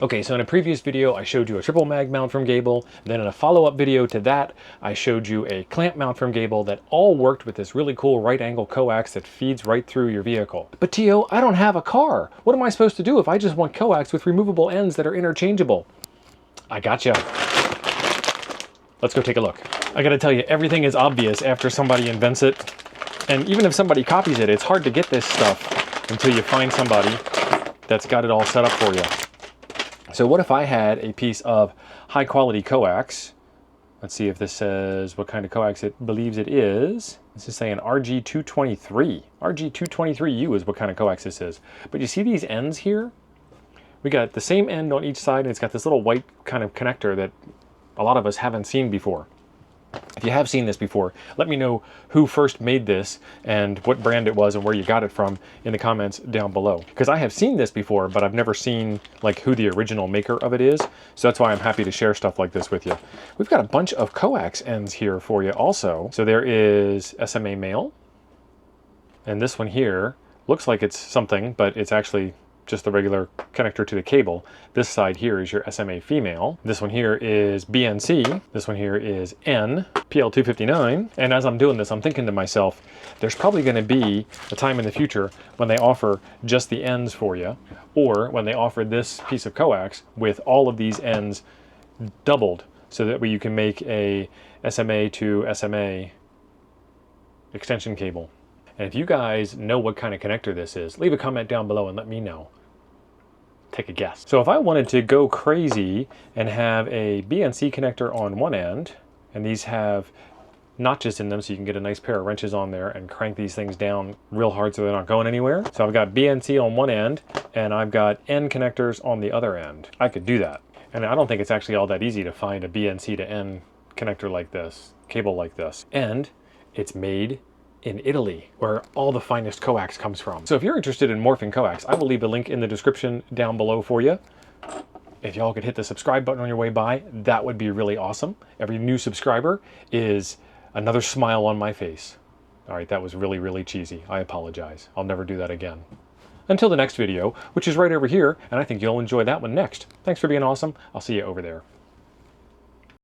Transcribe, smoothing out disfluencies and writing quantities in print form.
Okay, so in a previous video, I showed you a triple mag mount from Gabil. Then in a follow-up video to that, I showed you a clamp mount from Gabil that all worked with this really cool right angle coax that feeds right through your vehicle. But Tio, I don't have a car. What am I supposed to do if I just want coax with removable ends that are interchangeable? I gotcha. Let's go take a look. I gotta tell you, everything is obvious after somebody invents it. And even if somebody copies it, it's hard to get this stuff until you find somebody that's got it all set up for you. So what if I had a piece of high quality coax? Let's see if this says what kind of coax it believes it is. This is saying RG223. RG223U is what kind of coax this is. But you see these ends here? We got the same end on each side, and it's got this little white kind of connector that a lot of us haven't seen before. If you have seen this before, let me know who first made this and what brand it was and where you got it from in the comments down below. Because I have seen this before, but I've never seen like who the original maker of it is. So that's why I'm happy to share stuff like this with you. We've got a bunch of coax ends here for you also. So there is SMA male. And this one here looks like it's something, but it's actually just the regular connector to the cable. This side here is your SMA female. This one here is BNC. This one here is N, PL259. And as I'm doing this, I'm thinking to myself, there's probably going to be a time in the future when they offer just the ends for you, or when they offer this piece of coax with all of these ends doubled, so that way you can make a SMA to SMA extension cable. And if you guys know what kind of connector this is, leave a comment down below and let me know. Take a guess. So if I wanted to go crazy and have a BNC connector on one end, and these have notches in them so you can get a nice pair of wrenches on there and crank these things down real hard so they're not going anywhere. So I've got BNC on one end and I've got N connectors on the other end. I could do that. And I don't think it's actually all that easy to find a BNC to N connector like this, cable like this. And it's made in Italy, where all the finest coax comes from. So if you're interested in morphing coax, I will leave a link in the description down below for you. If y'all could hit the subscribe button on your way by, that would be really awesome. Every new subscriber is another smile on my face. All right, that was really, really cheesy. I apologize. I'll never do that again. Until the next video, which is right over here, and I think you'll enjoy that one next. Thanks for being awesome. I'll see you over there.